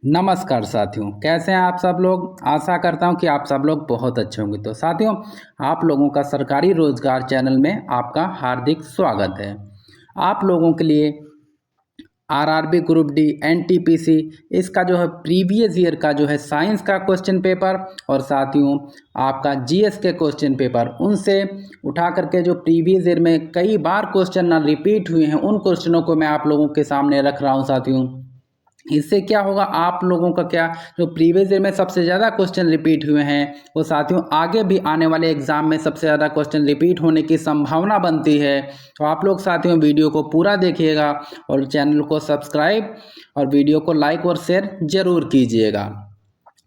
नमस्कार साथियों, कैसे हैं आप सब लोग। आशा करता हूं कि आप सब लोग बहुत अच्छे होंगे। तो साथियों, आप लोगों का सरकारी रोजगार चैनल में आपका हार्दिक स्वागत है। आप लोगों के लिए आरआरबी ग्रुप डी एनटीपीसी इसका जो है प्रीवियस ईयर का जो है साइंस का क्वेश्चन पेपर और साथियों आपका जीएस के क्वेश्चन पेपर उनसे उठा करके जो प्रीवियस ईयर में कई बार क्वेश्चन ना रिपीट हुए हैं उन क्वेश्चनों को मैं आप लोगों के सामने रख रहा हूं साथियों। इससे क्या होगा, आप लोगों का क्या जो प्रीवियस ईयर में सबसे ज़्यादा क्वेश्चन रिपीट हुए हैं वो साथियों आगे भी आने वाले एग्जाम में सबसे ज़्यादा क्वेश्चन रिपीट होने की संभावना बनती है। तो आप लोग साथियों वीडियो को पूरा देखिएगा और चैनल को सब्सक्राइब और वीडियो को लाइक और शेयर ज़रूर कीजिएगा।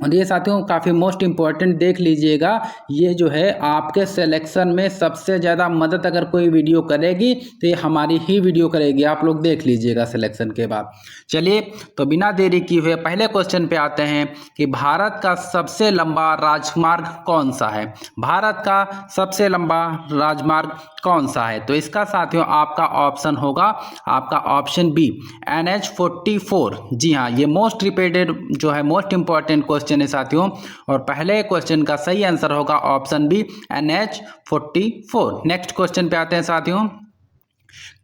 और ये साथियों काफ़ी मोस्ट इम्पॉर्टेंट देख लीजिएगा, ये जो है आपके सिलेक्शन में सबसे ज़्यादा मदद अगर कोई वीडियो करेगी तो ये हमारी ही वीडियो करेगी। आप लोग देख लीजिएगा सिलेक्शन के बाद। चलिए तो बिना देरी किए हुए पहले क्वेश्चन पे आते हैं कि भारत का सबसे लंबा राजमार्ग कौन सा है। भारत का सबसे लंबा राजमार्ग कौन सा है? तो इसका साथियों आपका ऑप्शन होगा आपका ऑप्शन बी NH-44। जी हाँ, ये मोस्ट रिपीटेड जो है मोस्ट इंपॉर्टेंट क्वेश्चन है साथियों। और पहले क्वेश्चन का सही आंसर होगा option B NH-44। Next question पे आते हैं साथियों।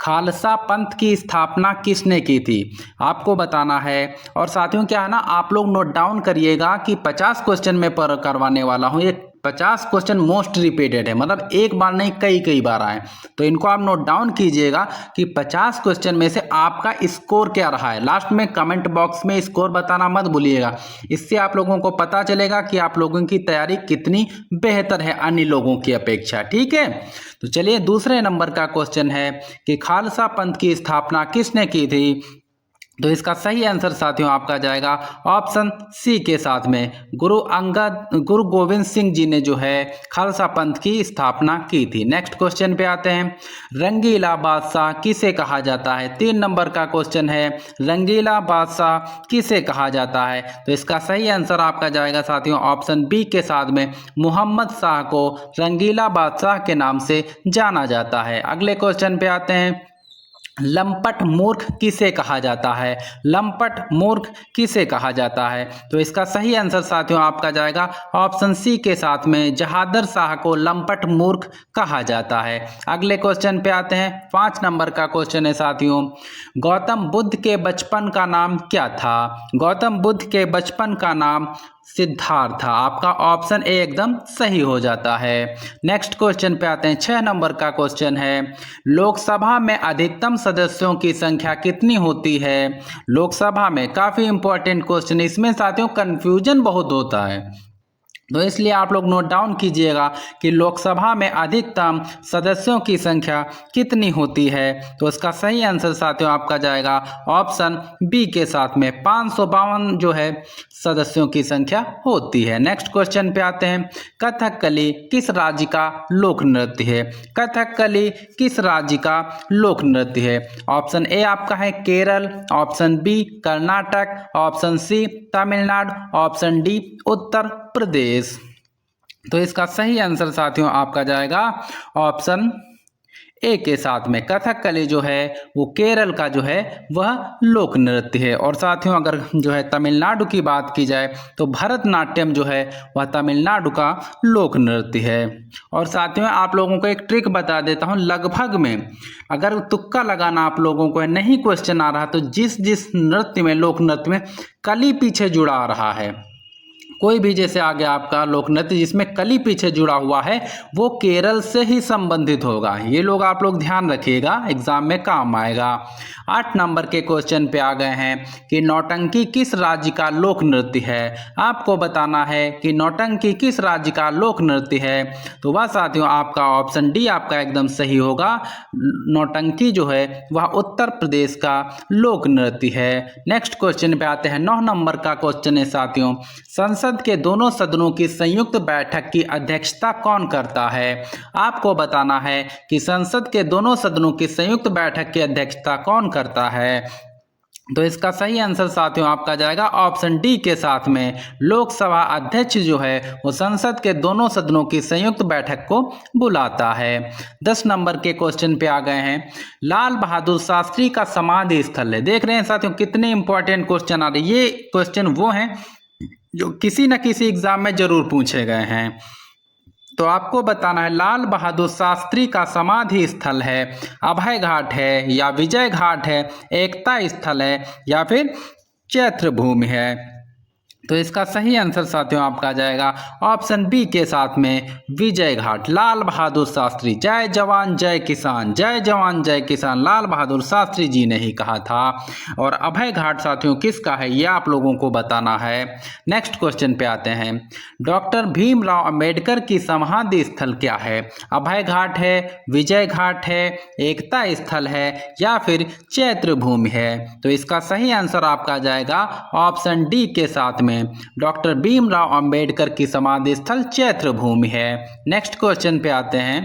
खालसा पंथ की स्थापना किसने की थी? आपको बताना है। और साथियों क्या है ना, आप लोग नोट डाउन करिएगा कि 50 क्वेश्चन में पर करवाने वाला हूँ। ये 50 क्वेश्चन मोस्ट रिपीटेड है, मतलब एक बार नहीं कई कई बार आए। तो इनको आप नोट डाउन कीजिएगा कि 50 क्वेश्चन में से आपका स्कोर क्या रहा है। लास्ट में कमेंट बॉक्स में स्कोर बताना मत भूलिएगा। इससे आप लोगों को पता चलेगा कि आप लोगों की तैयारी कितनी बेहतर है अन्य लोगों की अपेक्षा। ठीक है, तो चलिए दूसरे नंबर का क्वेश्चन है कि खालसा पंथ की स्थापना किसने की थी। तो इसका सही आंसर साथियों आपका जाएगा ऑप्शन सी के साथ में गुरु गोविंद सिंह जी ने जो है खालसा पंथ की स्थापना की थी। नेक्स्ट क्वेश्चन पे आते हैं। रंगीला बादशाह किसे कहा जाता है? 3 नंबर का क्वेश्चन है, रंगीला बादशाह किसे कहा जाता है? तो इसका सही आंसर आपका जाएगा साथियों ऑप्शन बी के साथ में मोहम्मद शाह को रंगीला बादशाह के नाम से जाना जाता है। अगले क्वेश्चन पे आते हैं। लंपट मूर्ख किसे कहा जाता है? लंपट मूर्ख किसे कहा जाता है? तो इसका सही आंसर साथियों आपका जाएगा ऑप्शन सी के साथ में जहादर शाह को लंपट मूर्ख कहा जाता है। अगले क्वेश्चन पे आते हैं। 5 नंबर का क्वेश्चन है साथियों। गौतम बुद्ध के बचपन का नाम क्या था? गौतम बुद्ध के बचपन का नाम सिद्धार्थ था। आपका ऑप्शन ए एकदम सही हो जाता है। नेक्स्ट क्वेश्चन पे आते हैं। 6 नंबर का क्वेश्चन है। लोकसभा में अधिकतम सदस्यों की संख्या कितनी होती है? लोकसभा में काफी इंपॉर्टेंट क्वेश्चन, इसमें साथियों कंफ्यूजन बहुत होता है, तो इसलिए आप लोग नोट डाउन कीजिएगा कि लोकसभा में अधिकतम सदस्यों की संख्या कितनी होती है। तो इसका सही आंसर साथियों आपका जाएगा ऑप्शन बी के साथ में 552 जो है सदस्यों की संख्या होती है। नेक्स्ट क्वेश्चन पे आते हैं। कथकली किस राज्य का लोक नृत्य है? कथकली किस राज्य का लोक नृत्य है? ऑप्शन ए आपका है Kerala, option B Karnataka, option C Tamil Nadu, option D Uttar Pradesh. तो इसका सही आंसर साथियों आपका जाएगा ऑप्शन ए के साथ में कथकली जो है वो केरल का जो है वह लोक नृत्य है। और साथियों अगर जो है तमिलनाडु की बात की जाए तो भरतनाट्यम जो है वह तमिलनाडु का लोक नृत्य है। और साथियों आप लोगों को एक ट्रिक बता देता हूँ, लगभग में अगर तुक्का लगाना आप लोगों को नहीं क्वेश्चन आ रहा तो जिस जिस नृत्य में लोक नृत्य में कली पीछे जुड़ा आ रहा है, कोई भी जैसे आगे आपका लोक नृत्य जिसमें कली पीछे जुड़ा हुआ है वो केरल से ही संबंधित होगा। ये लोग आप लोग ध्यान रखिएगा, एग्जाम में काम आएगा। 8 नंबर के क्वेश्चन पे आ गए हैं कि नौटंकी किस राज्य का लोक नृत्य है? आपको बताना है कि नौटंकी किस राज्य का लोक नृत्य है। तो वह साथियों आपका ऑप्शन डी आपका एकदम सही होगा। नौटंकी जो है वह उत्तर प्रदेश का लोक नृत्य है। नेक्स्ट क्वेश्चन पे आते हैं। 9 नंबर का क्वेश्चन है साथियों। संसद के दोनों सदनों की संयुक्त बैठक की अध्यक्षता कौन करता है? आपको बताना है कि संसद के दोनों सदनों की संयुक्त बैठक की अध्यक्षता कौन करता है। तो इसका सही आंसर साथियों आपका जाएगा ऑप्शन डी के साथ में लोकसभा अध्यक्ष जो है वो संसद के दोनों सदनों की संयुक्त बैठक को बुलाता है। 10 नंबर के क्वेश्चन पे आ गए हैं। लाल बहादुर शास्त्री का समाधि स्थल है। देख रहे हैं साथियों कितने इंपॉर्टेंट क्वेश्चन आ रहे हैं। ये क्वेश्चन वो हैं जो किसी न किसी एग्जाम में जरूर पूछे गए हैं। तो आपको बताना है लाल बहादुर शास्त्री का समाधि स्थल है अभय घाट है या विजय घाट है, एकता स्थल है या फिर चैत्र भूमि है। तो इसका सही आंसर साथियों आपका जाएगा ऑप्शन बी के साथ में विजय घाट। लाल बहादुर शास्त्री, जय जवान जय किसान, जय जवान जय किसान लाल बहादुर शास्त्री जी ने ही कहा था। और अभय घाट साथियों किसका है ये आप लोगों को बताना है। नेक्स्ट क्वेश्चन पे आते हैं। डॉक्टर भीमराव अंबेडकर की समाधि स्थल क्या है? अभय घाट है, विजय घाट है, एकता स्थल है या फिर चैत्र भूमि है। तो इसका सही आंसर आपका जाएगा ऑप्शन डी के साथ में डॉक्टर भीमराव अंबेडकर की समाधि स्थल चैत्र भूमि है। नेक्स्ट क्वेश्चन पे आते हैं।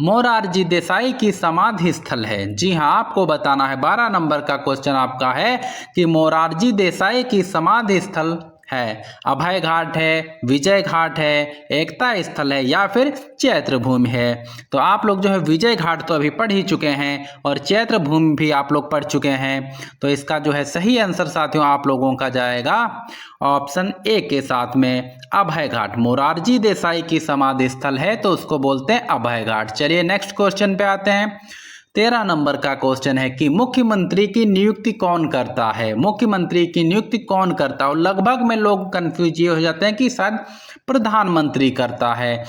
मोरारजी देसाई की समाधि स्थल है। जी हाँ, आपको बताना है 12 नंबर का क्वेश्चन आपका है कि मोरारजी देसाई की समाधि स्थल है अभय घाट है, विजय घाट है, एकता स्थल है या फिर चैत्र भूमि है। तो आप लोग जो है विजय घाट तो अभी पढ़ ही चुके हैं और चैत्र भूमि भी आप लोग पढ़ चुके हैं। तो इसका जो है सही आंसर साथियों आप लोगों का जाएगा ऑप्शन ए के साथ में अभय घाट। मोरारजी देसाई की समाधि स्थल है तो उसको बोलते हैं अभय घाट। चलिए नेक्स्ट क्वेश्चन पे आते हैं। 13 नंबर का क्वेश्चन है कि मुख्यमंत्री की नियुक्ति कौन करता है? मुख्यमंत्री की नियुक्ति कौन करता है? और लगभग में लोग कंफ्यूज ये हो जाते हैं कि शायद प्रधानमंत्री करता है।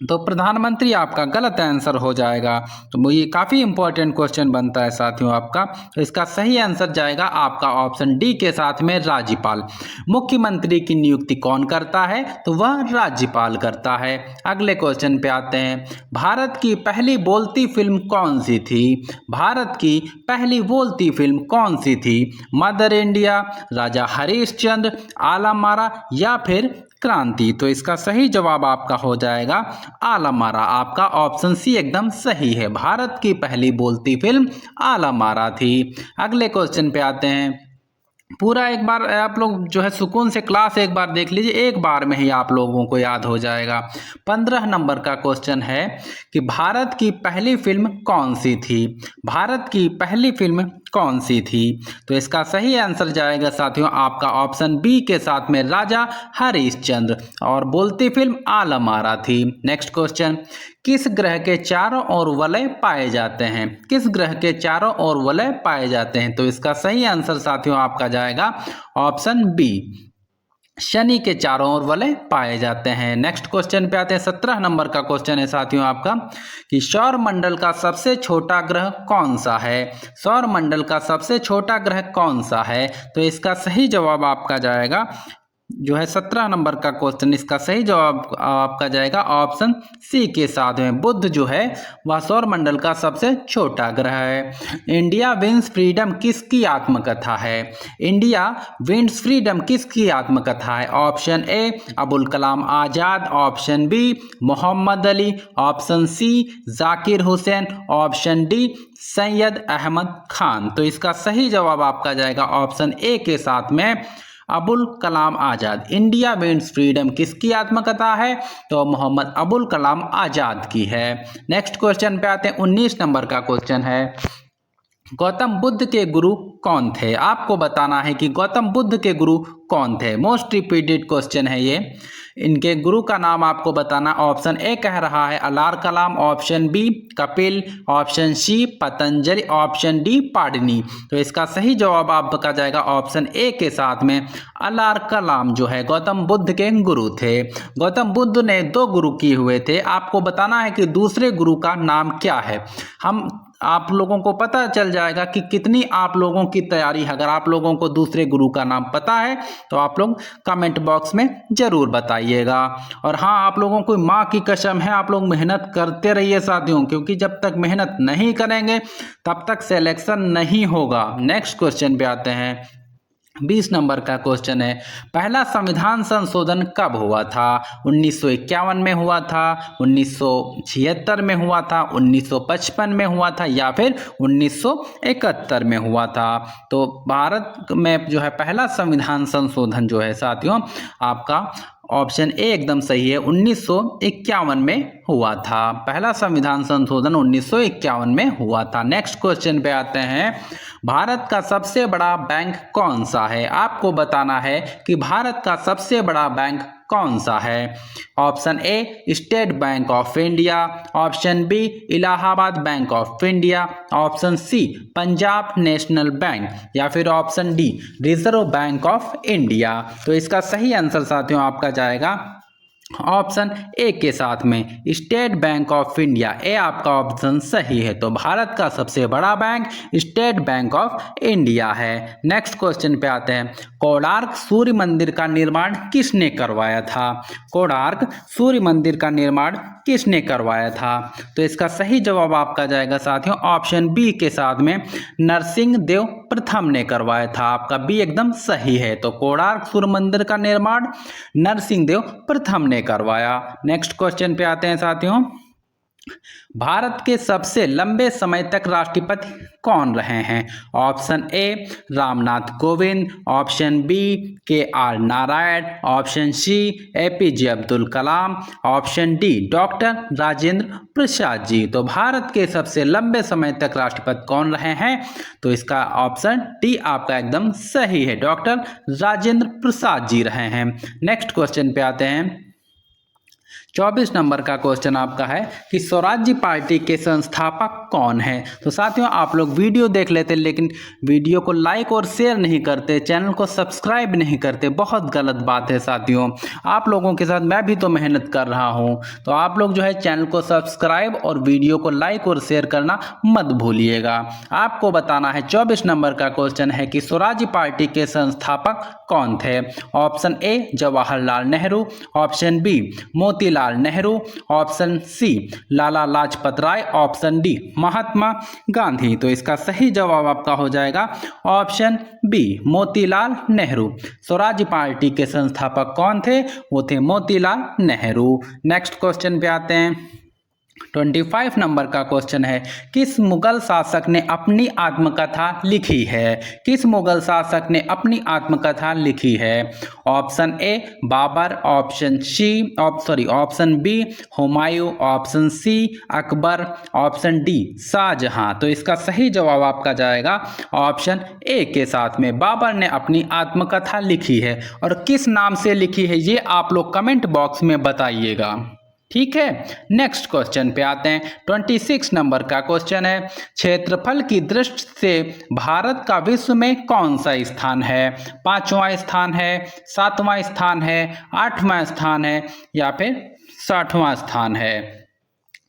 तो प्रधानमंत्री आपका गलत आंसर हो जाएगा। तो ये काफ़ी इंपॉर्टेंट क्वेश्चन बनता है साथियों आपका। तो इसका सही आंसर जाएगा आपका ऑप्शन डी के साथ में राज्यपाल। मुख्यमंत्री की नियुक्ति कौन करता है? तो वह राज्यपाल करता है। अगले क्वेश्चन पे आते हैं। भारत की पहली बोलती फिल्म कौन सी थी? भारत की पहली बोलती फिल्म कौन सी थी? मदर इंडिया, राजा हरिश्चंद्र, आलमारा या फिर क्रांति। तो इसका सही जवाब आपका हो जाएगा आलमारा। आपका ऑप्शन सी एकदम सही है। भारत की पहली बोलती फिल्म आलमारा थी। अगले क्वेश्चन पे आते हैं। पूरा एक बार आप लोग जो है सुकून से क्लास एक बार देख लीजिए, एक बार में ही आप लोगों को याद हो जाएगा। 15 नंबर का क्वेश्चन है कि भारत की पहली फिल्म कौन सी थी? भारत की पहली फिल्म कौन सी थी? तो इसका सही आंसर जाएगा साथियों आपका ऑप्शन बी के साथ में राजा हरिश्चंद्र और बोलती फिल्म आलमारा थी। Next question. किस ग्रह के चारों ओर वलय पाए जाते हैं? किस ग्रह के चारों ओर वलय पाए जाते हैं? तो इसका सही आंसर साथियों आपका जाएगा ऑप्शन बी, शनि के चारों ओर वलय पाए जाते हैं। नेक्स्ट क्वेश्चन पे आते हैं। 17 नंबर का क्वेश्चन है साथियों आपका कि सौर मंडल का सबसे छोटा ग्रह कौन सा है? सौर मंडल का सबसे छोटा ग्रह कौन सा है? तो इसका सही जवाब आपका जाएगा जो है 17 नंबर का क्वेश्चन, इसका सही जवाब आपका जाएगा ऑप्शन सी के साथ में बुध जो है वह सौर मंडल का सबसे छोटा ग्रह है। इंडिया विंस फ्रीडम किसकी आत्मकथा है? इंडिया विंस फ्रीडम किसकी आत्मकथा है? Option A Abul Kalam Azad, option B Mohammad Ali, option C Zakir Hussain, option D Syed Ahmad Khan. तो इसका सही जवाब आपका जाएगा ऑप्शन ए के साथ में अबुल कलाम आज़ाद। इंडिया विंस फ्रीडम किसकी आत्मकथा है? तो मोहम्मद अबुल कलाम आज़ाद की है। नेक्स्ट क्वेश्चन पे आते हैं। 19 नंबर का क्वेश्चन है गौतम बुद्ध के गुरु कौन थे? आपको बताना है कि गौतम बुद्ध के गुरु कौन थे। मोस्ट रिपीटेड क्वेश्चन है ये। इनके गुरु का नाम आपको बताना। ऑप्शन ए कह रहा है Alar Kalam, option B Kapil, option C Patanjali, option D Panini. तो इसका सही जवाब आपका जाएगा ऑप्शन ए के साथ में अलार कलाम जो है गौतम बुद्ध के गुरु थे। गौतम बुद्ध ने 2 गुरु किए हुए थे। आपको बताना है कि दूसरे गुरु का नाम क्या है। आप लोगों को पता चल जाएगा कि कितनी आप लोगों की तैयारी है। अगर आप लोगों को दूसरे गुरु का नाम पता है तो आप लोग कमेंट बॉक्स में ज़रूर बताइएगा। और हाँ, आप लोगों को माँ की कसम है, आप लोग मेहनत करते रहिए साथियों, क्योंकि जब तक मेहनत नहीं करेंगे तब तक सिलेक्शन नहीं होगा। नेक्स्ट क्वेश्चन पे आते हैं। 20 नंबर का क्वेश्चन है, पहला संविधान संशोधन कब हुआ था? 1951 में हुआ था, 1976 में हुआ था, 1955 में हुआ था या फिर 1971 में हुआ था? तो भारत में जो है पहला संविधान संशोधन जो है साथियों आपका ऑप्शन ए एकदम सही है, 1951 में हुआ था। पहला संविधान संशोधन 1951 में हुआ था। नेक्स्ट क्वेश्चन पे आते हैं, भारत का सबसे बड़ा बैंक कौन सा है? आपको बताना है कि भारत का सबसे बड़ा बैंक कौन सा है? Option A state bank of India, option B Allahabad bank of India, option C Punjab national bank या फिर option D reserve bank of India. तो इसका सही आंसर साथियों आपका जाएगा ऑप्शन ए के साथ में स्टेट बैंक ऑफ इंडिया। ए आपका ऑप्शन सही है। तो भारत का सबसे बड़ा bank state bank of India है। नेक्स्ट क्वेश्चन पे आते हैं, कोणार्क सूर्य मंदिर का निर्माण किसने करवाया था? कोणार्क सूर्य मंदिर का निर्माण किसने करवाया था? तो इसका सही जवाब आपका जाएगा साथियों ऑप्शन बी के साथ में नरसिंह देव प्रथम ने करवाया था। आपका बी एकदम सही है। तो कोणार्क सूर्य मंदिर का निर्माण नरसिंह देव प्रथम ने करवाया। नेक्स्ट क्वेश्चन पे आते हैं साथियों, भारत के सबसे लंबे समय तक राष्ट्रपति कौन रहे हैं? Option A Ramnath Kovind, option B K R Narayan, option C APJ Abdul Kalam, option D doctor Rajendra Prasad ji. तो भारत के सबसे लंबे समय तक राष्ट्रपति कौन रहे हैं? तो इसका ऑप्शन डी आपका एकदम सही है, डॉक्टर राजेंद्र प्रसाद जी रहे हैं। नेक्स्ट क्वेश्चन पे आते हैं, 24 नंबर का क्वेश्चन आपका है कि स्वराज्य पार्टी के संस्थापक कौन है? तो साथियों आप लोग वीडियो देख लेते लेकिन वीडियो को लाइक और शेयर नहीं करते, चैनल को सब्सक्राइब नहीं करते, बहुत गलत बात है साथियों। आप लोगों के साथ मैं भी तो मेहनत कर रहा हूं, तो आप लोग जो है चैनल को सब्सक्राइब और वीडियो को लाइक और शेयर करना मत भूलिएगा। आपको बताना है 24 नंबर का क्वेश्चन है कि स्वराज्य पार्टी के संस्थापक कौन थे? Option A Jawaharlal Nehru, option B Motilal Nehru, option C Lala Lajpat Rai, option D Mahatma Gandhi. तो इसका सही जवाब आपका हो जाएगा ऑप्शन बी मोतीलाल नेहरू। स्वराज्य पार्टी के संस्थापक कौन थे? वो थे मोतीलाल नेहरू। नेक्स्ट क्वेश्चन पे आते हैं, 25 नंबर का क्वेश्चन है, किस मुगल शासक ने अपनी आत्मकथा लिखी है? किस मुगल शासक ने अपनी आत्मकथा लिखी है? Option A Babur, option B Humayun, option C Akbar, option D Shahjahan. तो इसका सही जवाब आपका जाएगा ऑप्शन ए के साथ में, बाबर ने अपनी आत्मकथा लिखी है। और किस नाम से लिखी है ये आप लोग कमेंट बॉक्स में बताइएगा, ठीक है। नेक्स्ट क्वेश्चन पे आते हैं, 26 नंबर का क्वेश्चन है, क्षेत्रफल की दृष्टि से भारत का विश्व में कौन सा स्थान है? 5वां स्थान है, 7वां स्थान है, 8वां स्थान है या फिर 60वां स्थान है?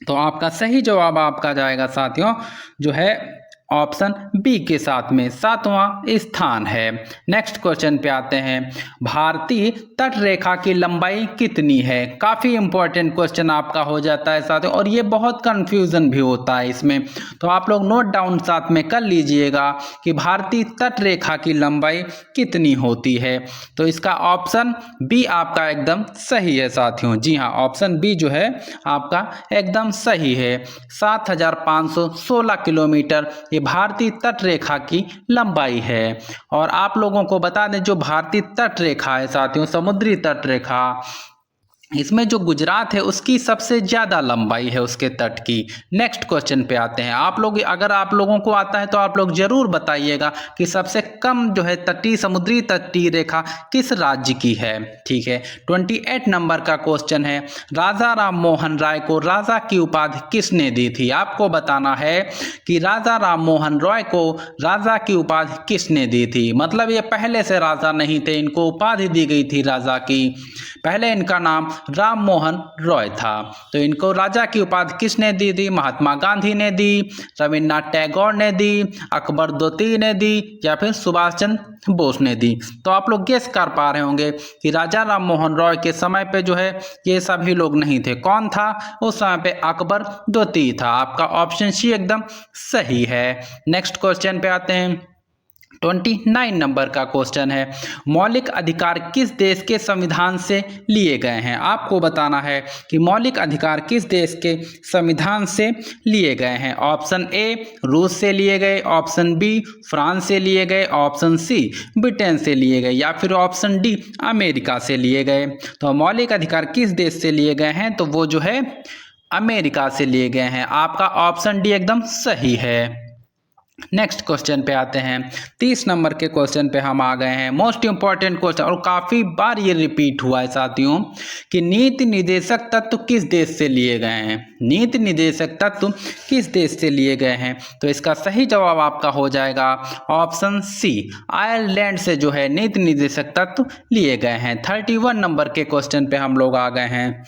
तो आपका सही जवाब आपका जाएगा साथियों जो है ऑप्शन बी के साथ में 7वां स्थान है। नेक्स्ट क्वेश्चन पे आते हैं, भारतीय तट रेखा की लंबाई कितनी है? काफ़ी इंपॉर्टेंट क्वेश्चन आपका हो जाता है साथियों, और ये बहुत कंफ्यूजन भी होता है इसमें, तो आप लोग नोट डाउन साथ में कर लीजिएगा कि भारतीय तट रेखा की लंबाई कितनी होती है। तो इसका ऑप्शन बी आपका एकदम सही है साथियों। जी हाँ, ऑप्शन बी जो है आपका एकदम सही है। 7516 किलोमीटर ये भारतीय तट रेखा की लंबाई है। और आप लोगों को बता दें, जो भारतीय तट रेखा है साथियों, समुद्री तट रेखा, इसमें जो गुजरात है उसकी सबसे ज़्यादा लंबाई है उसके तट की। नेक्स्ट क्वेश्चन पे आते हैं, आप लोग अगर आप लोगों को आता है तो आप लोग ज़रूर बताइएगा कि सबसे कम जो है तटीय समुद्री तटीय रेखा किस राज्य की है, ठीक है। 28 नंबर का क्वेश्चन है, राजा राम मोहन राय को राजा की उपाधि किसने दी थी? आपको बताना है कि राजा राम मोहन रॉय को राजा की उपाधि किसने दी थी। मतलब ये पहले से राजा नहीं थे, इनको उपाधि दी गई थी राजा की। पहले इनका नाम राम मोहन रॉय था। तो इनको राजा की उपाधि किसने दी थी? महात्मा गांधी ने दी, रविन्द्रनाथ टैगोर ने दी, अकबर द्वितीय ने दी या फिर सुभाष चंद्र बोस ने दी। तो आप लोग गेस कर पा रहे होंगे कि राजा राम मोहन रॉय के समय पे जो है ये सभी लोग नहीं थे। कौन था उस समय पे? अकबर द्वितीय था। आपका ऑप्शन सी एकदम सही है। नेक्स्ट क्वेश्चन पे आते हैं, 29 नंबर का क्वेश्चन है, मौलिक अधिकार किस देश के संविधान से लिए गए हैं। आपको बताना है कि मौलिक अधिकार किस देश के संविधान से लिए गए हैं। ऑप्शन ए रूस से लिए गए, ऑप्शन बी फ्रांस से लिए गए, ऑप्शन सी ब्रिटेन से लिए गए या फिर ऑप्शन डी अमेरिका से लिए गए। तो मौलिक अधिकार किस देश से लिए गए हैं, तो वो जो है अमेरिका से लिए गए हैं। आपका ऑप्शन डी एकदम सही है। नेक्स्ट क्वेश्चन पे आते हैं। 30 नंबर के क्वेश्चन पे हम आ गए हैं। मोस्ट इंपॉर्टेंट क्वेश्चन और काफ़ी बार ये रिपीट हुआ है साथियों कि नीति निर्देशक तत्व किस देश से लिए गए हैं। नीति निर्देशक तत्व किस देश से लिए गए हैं, तो इसका सही जवाब आपका हो जाएगा ऑप्शन सी, आयरलैंड से जो है नीति निर्देशक तत्व लिए गए हैं। 31 नंबर के क्वेश्चन पे हम लोग आ गए हैं।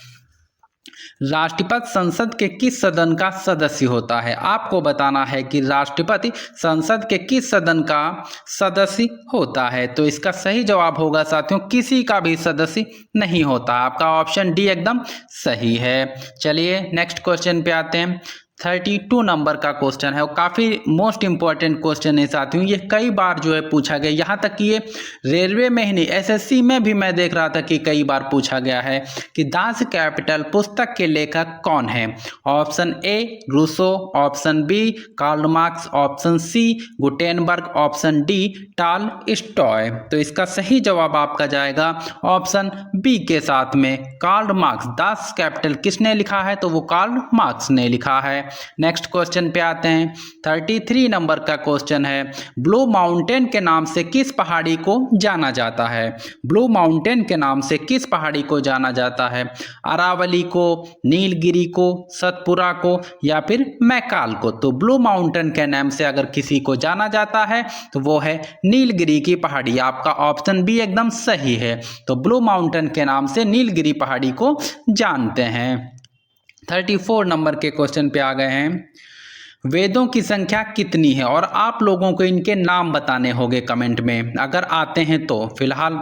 राष्ट्रपति संसद के किस सदन का सदस्य होता है। आपको बताना है कि राष्ट्रपति संसद के किस सदन का सदस्य होता है, तो इसका सही जवाब होगा साथियों किसी का भी सदस्य नहीं होता। आपका ऑप्शन डी एकदम सही है। चलिए नेक्स्ट क्वेश्चन पे आते हैं। 32 नंबर का क्वेश्चन है और काफ़ी मोस्ट इंपॉर्टेंट क्वेश्चन है साथियों। ये कई बार जो है पूछा गया, यहाँ तक कि ये रेलवे में ही नहीं एसएससी में भी मैं देख रहा था कि कई बार पूछा गया है कि दास कैपिटल पुस्तक के लेखक कौन है। Option A Rousseau, option B Karl Marx, option C Gutenberg, option D Tolstoy. तो इसका सही जवाब आपका जाएगा ऑप्शन बी के साथ में कार्ल मार्क्स। दास कैपिटल किसने लिखा है, तो वो कार्ल मार्क्स ने लिखा है। नेक्स्ट क्वेश्चन पे आते हैं। 33 नंबर का क्वेश्चन है, ब्लू माउंटेन के नाम से किस पहाड़ी को जाना जाता है। ब्लू माउंटेन के नाम से किस पहाड़ी को जाना जाता है। अरावली को, नीलगिरी को, सतपुरा को या फिर मैकाल को। तो ब्लू माउंटेन के नाम से अगर किसी को जाना जाता है तो वो है नीलगिरी की पहाड़ी। आपका ऑप्शन बी एकदम सही है। तो ब्लू माउंटेन के नाम से नीलगिरी पहाड़ी को जानते हैं। 34 नंबर के क्वेश्चन पे आ गए हैं। वेदों की संख्या कितनी है, और आप लोगों को इनके नाम बताने होंगे कमेंट में, अगर आते हैं तो। फिलहाल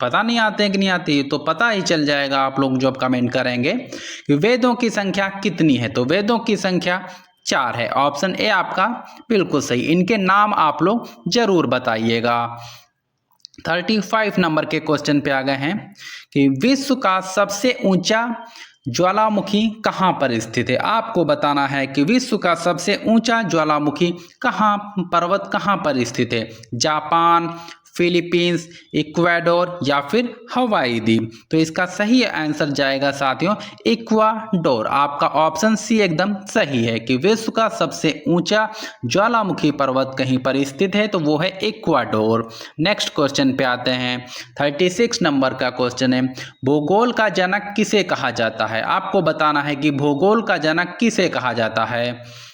पता नहीं आते हैं कि नहीं आती, तो पता ही चल जाएगा आप लोग जब कमेंट करेंगे कि वेदों की संख्या कितनी है। तो वेदों की संख्या 4 है। ऑप्शन ए आपका बिल्कुल सही। इनके नाम आप लोग जरूर बताइएगा। 35 नंबर के क्वेश्चन पे आ गए हैं कि विश्व का सबसे ऊंचा ज्वालामुखी कहाँ पर स्थित है। आपको बताना है कि विश्व का सबसे ऊंचा ज्वालामुखी पर्वत कहाँ पर स्थित है। जापान, फिलीपींस, इक्वाडोर या फिर हवाई द्वीप। तो इसका सही आंसर जाएगा साथियों इक्वाडोर। आपका ऑप्शन सी एकदम सही है कि विश्व का सबसे ऊंचा ज्वालामुखी पर्वत कहीं पर स्थित है, तो वो है इक्वाडोर। नेक्स्ट क्वेश्चन पे आते हैं। 36 नंबर का क्वेश्चन है, भूगोल का जनक किसे कहा जाता है। आपको बताना है कि भूगोल का जनक किसे कहा जाता है।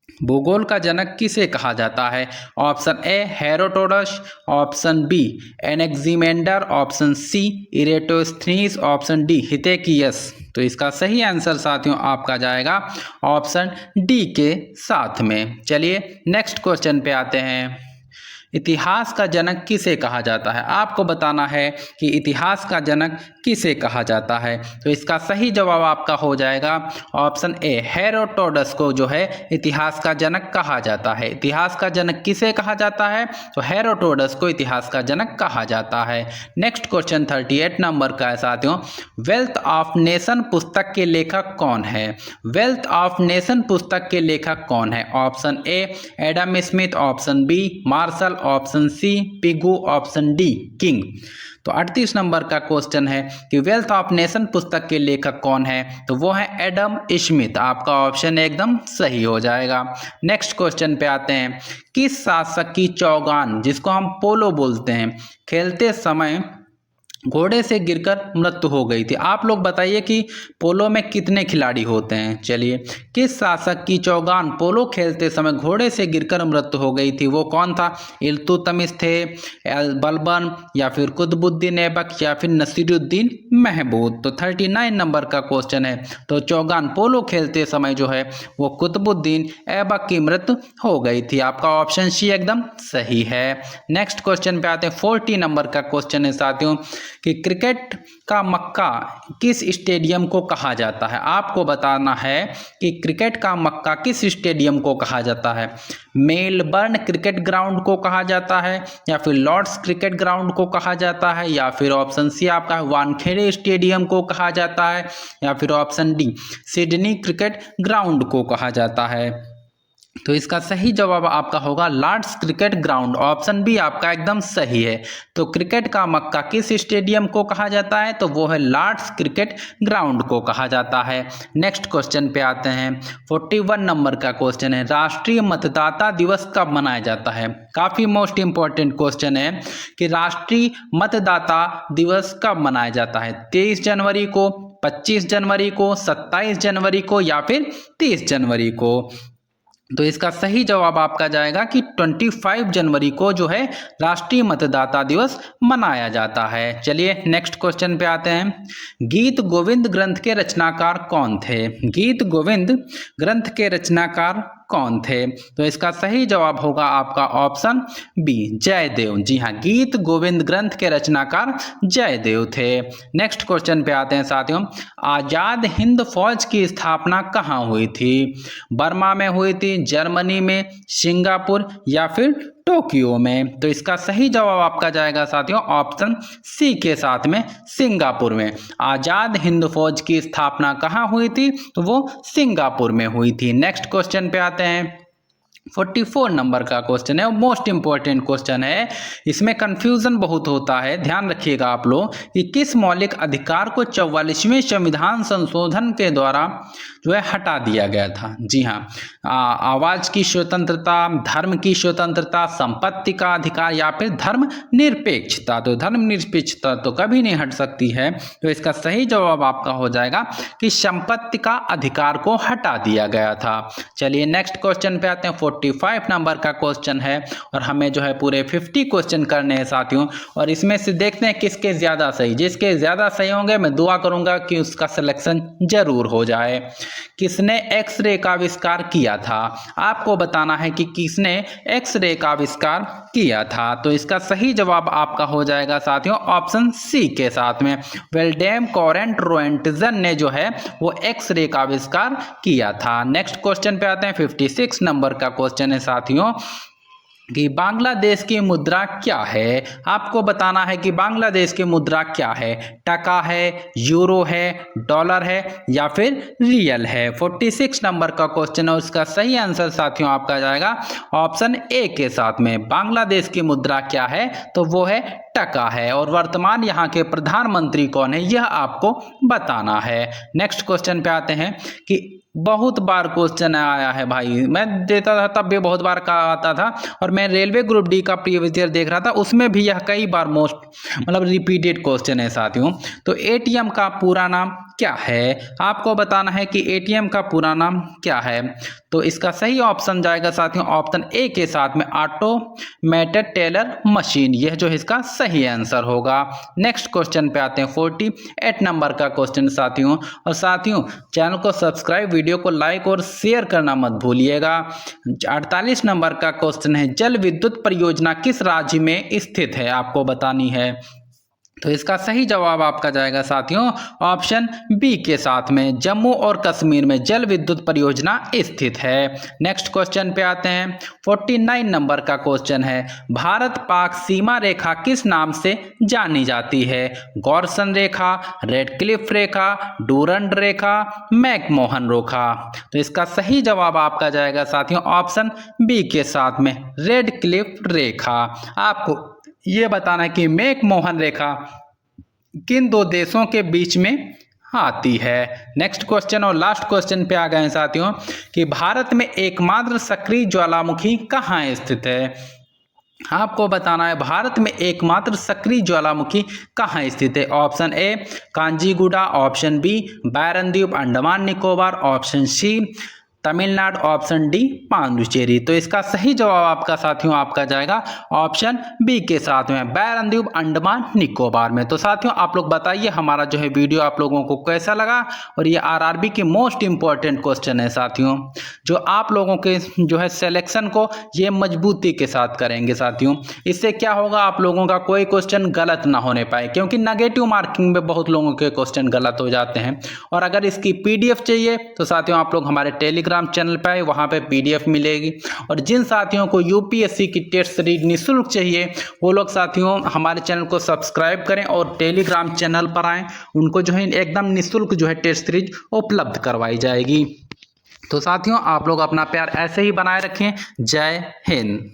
भूगोल का जनक किसे कहा जाता है। Option A Herodotus, option B Anaximander, option C Eratosthenes, option D हितेकियस। तो इसका सही आंसर साथियों आपका जाएगा ऑप्शन डी के साथ में। चलिए नेक्स्ट क्वेश्चन पे आते हैं। इतिहास का जनक किसे कहा जाता है। आपको बताना है कि इतिहास का जनक किसे कहा जाता है। तो इसका सही जवाब आपका हो जाएगा ऑप्शन ए हेरोडोटस को जो है इतिहास का जनक कहा जाता है। इतिहास का जनक किसे कहा जाता है, तो हेरोडोटस को इतिहास का जनक कहा जाता है। नेक्स्ट क्वेश्चन 38 नंबर का है साथियों, वेल्थ ऑफ नेशन पुस्तक के लेखक कौन है। वेल्थ ऑफ नेशन पुस्तक के लेखक कौन है। Option A Adam Smith, option B Marshall, option C Pigou, option D King. तो 38 नंबर का क्वेश्चन है कि वेल्थ ऑफ नेशन पुस्तक के लेखक कौन है, तो वो है एडम स्मिथ। आपका ऑप्शन एकदम सही हो जाएगा। नेक्स्ट क्वेश्चन पे आते हैं। किस शासक की चौगान, जिसको हम पोलो बोलते हैं, खेलते समय घोड़े से गिरकर मृत्यु हो गई थी। आप लोग बताइए कि पोलो में कितने खिलाड़ी होते हैं। चलिए, किस शासक की चौगान पोलो खेलते समय घोड़े से गिरकर मृत्यु हो गई थी, वो कौन था। इल्तुतमिश थे, बलबन या फिर कुतुबुद्दीन ऐबक या फिर नसीरुद्दीन महमूद। तो 39 नंबर का क्वेश्चन है। तो चौगान पोलो खेलते समय जो है वो कुतुबुद्दीन ऐबक की मृत्यु हो गई थी। आपका ऑप्शन सी एकदम सही है। नेक्स्ट क्वेश्चन पे आते हैं। 40 नंबर का क्वेश्चन है साथियों कि क्रिकेट का मक्का किस स्टेडियम को कहा जाता है। आपको बताना है कि क्रिकेट का मक्का किस स्टेडियम को कहा जाता है। मेलबर्न क्रिकेट ग्राउंड को कहा जाता है, या फिर लॉर्ड्स क्रिकेट ग्राउंड को कहा जाता है, या फिर ऑप्शन सी आपका वानखेड़े स्टेडियम को कहा जाता है, या फिर option D Sydney cricket ground को कहा जाता है। तो इसका सही जवाब आपका होगा Lord's cricket ground. Option B आपका एकदम सही है। तो क्रिकेट का मक्का किस स्टेडियम को कहा जाता है, तो वो है लॉर्ड्स क्रिकेट ग्राउंड को कहा जाता है। नेक्स्ट क्वेश्चन पे आते हैं। 41 नंबर का क्वेश्चन है, राष्ट्रीय मतदाता दिवस कब मनाया जाता है। काफ़ी मोस्ट इंपॉर्टेंट क्वेश्चन है कि राष्ट्रीय मतदाता दिवस कब मनाया जाता है। 23 जनवरी को, 25 जनवरी को, 27 जनवरी को, या फिर 30 जनवरी को। तो इसका सही जवाब आपका जाएगा कि 25 जनवरी को जो है राष्ट्रीय मतदाता दिवस मनाया जाता है। चलिए नेक्स्ट क्वेश्चन पे आते हैं। गीत गोविंद ग्रंथ के रचनाकार कौन थे। गीत गोविंद ग्रंथ के रचनाकार कौन थे, तो इसका सही जवाब होगा आपका ऑप्शन बी जयदेव। जी हाँ, गीत गोविंद ग्रंथ के रचनाकार जयदेव थे। नेक्स्ट क्वेश्चन पे आते हैं साथियों। आजाद हिंद फौज की स्थापना कहाँ हुई थी। बर्मा में हुई थी, जर्मनी में, सिंगापुर, या फिर टोक्यो में। तो इसका सही जवाब आपका जाएगा साथियों ऑप्शन सी के साथ में सिंगापुर में। आजाद हिंद फौज की स्थापना कहाँ हुई थी, तो वो सिंगापुर में हुई थी। नेक्स्ट क्वेश्चन पे आते हैं। 44 नंबर का क्वेश्चन है, मोस्ट इंपॉर्टेंट क्वेश्चन है। इसमें कंफ्यूजन बहुत होता है, ध्यान रखिएगा आप लोग कि किस मौलिक अधिकार को 44वें संविधान संशोधन के द्वारा जो है हटा दिया गया था। जी हाँ, आवाज की स्वतंत्रता, धर्म की स्वतंत्रता, संपत्ति का अधिकार, या फिर धर्म निरपेक्षता। तो धर्म निरपेक्षता तो कभी नहीं हट सकती है। तो इसका सही जवाब आपका हो जाएगा कि संपत्ति का अधिकार को हटा दिया गया था। चलिए नेक्स्ट क्वेश्चन पे आते हैं। 45 नंबर का क्वेश्चन है और हमें जो है पूरे 50 क्वेश्चन करने हैं साथियों, और इसमें से देखते हैं किसके ज्यादा सही। जिसके ज्यादा सही होंगे मैं दुआ करूंगा कि उसका सिलेक्शन जरूर हो जाए। किसने एक्सरे का आविष्कार किया था। आपको बताना है कि किसने एक्सरे का आविष्कार किया था। तो इसका सही जवाब आपका हो जाएगा साथियों ऑप्शन सी के साथ में विल्हेल्म कॉरेंट रोएंटजन ने जो है वो एक्सरे का आविष्कार किया था। नेक्स्ट क्वेश्चन पे आते हैं। 56 नंबर का क्वेश्चन है साथियों कि बांग्लादेश की मुद्रा क्या है। आपको बताना है कि बांग्लादेश की मुद्रा क्या है। टका है, यूरो है, डॉलर है, या फिर रियल है। 46 नंबर का क्वेश्चन है, उसका सही आंसर साथियों आपका जाएगा ऑप्शन ए के साथ में। बांग्लादेश की मुद्रा क्या है, तो वो है टका है। और वर्तमान यहाँ के प्रधानमंत्री कौन है, यह आपको बताना है। नेक्स्ट क्वेश्चन पे आते हैं कि बहुत बार क्वेश्चन आया है भाई, मैं देता था तब भी बहुत बार का आता था, और मैं रेलवे ग्रुप डी का प्रीवियस ईयर देख रहा था, उसमें भी यह कई बार मतलब रिपीटेड क्वेश्चन है साथियों। तो एटीएम का पूरा नाम क्या है। आपको बताना है कि एटीएम का पूरा नाम क्या है। तो इसका सही ऑप्शन जाएगा साथियों ऑप्शन ए के साथ में ऑटोमेटेड टेलर मशीन। यह जो है इसका सही आंसर होगा। नेक्स्ट क्वेश्चन पे आते हैं। 48 नंबर का क्वेश्चन साथियों, और साथियों चैनल को सब्सक्राइब, वीडियो को लाइक और शेयर करना मत भूलिएगा। 48 नंबर का क्वेश्चन है, जल विद्युत परियोजना किस राज्य में स्थित है। आपको बतानी है। तो इसका सही जवाब आपका जाएगा साथियों ऑप्शन बी के साथ में जम्मू और कश्मीर में जल विद्युत परियोजना स्थित है। नेक्स्ट क्वेश्चन पे आते हैं। 49 नंबर का क्वेश्चन है, भारत पाक सीमा रेखा किस नाम से जानी जाती है। गॉर्सन रेखा, रेडक्लिफ रेखा, डूरंड रेखा, मैकमोहन रेखा। तो इसका सही जवाब आपका जाएगा साथियों ऑप्शन बी के साथ में रेडक्लिफ रेखा। आपको ये बताना है कि मैकमोहन रेखा किन दो देशों के बीच में आती है। नेक्स्ट क्वेश्चन और लास्ट क्वेश्चन पे आ गए हैं साथियों कि भारत में एकमात्र सक्रिय ज्वालामुखी कहाँ स्थित है। आपको बताना है भारत में एकमात्र सक्रिय ज्वालामुखी कहाँ स्थित है। Option A Kacheguda, option B Barren द्वीप Andaman Nicobar, option C Tamil Nadu, option D Pondicherry. तो इसका सही जवाब आपका साथियों आपका जाएगा ऑप्शन बी के साथ में, बैरंद्वीप अंडमान निकोबार में। तो साथियों आप लोग बताइए हमारा जो है वीडियो आप लोगों को कैसा लगा, और ये आरआरबी के मोस्ट इंपॉर्टेंट क्वेश्चन है साथियों, जो आप लोगों के जो है सिलेक्शन को ये मजबूती के साथ करेंगे साथियों। इससे क्या होगा, आप लोगों का कोई क्वेश्चन गलत ना होने पाए, क्योंकि नेगेटिव मार्किंग में बहुत लोगों के क्वेश्चन गलत हो जाते हैं। और अगर इसकी पीडीएफ चाहिए तो साथियों आप लोग हमारे टेलीग्राम चैनल पर आए, वहाँ पे पीडीएफ मिलेगी। और जिन साथियों को यूपीएससी की टेस्ट सीरीज निःशुल्क चाहिए वो लोग साथियों हमारे चैनल को सब्सक्राइब करें और टेलीग्राम चैनल पर आएँ, उनको जो है एकदम निःशुल्क जो है टेस्ट सीरीज उपलब्ध करवाई जाएगी। तो साथियों आप लोग अपना प्यार ऐसे ही बनाए रखें। जय हिंद।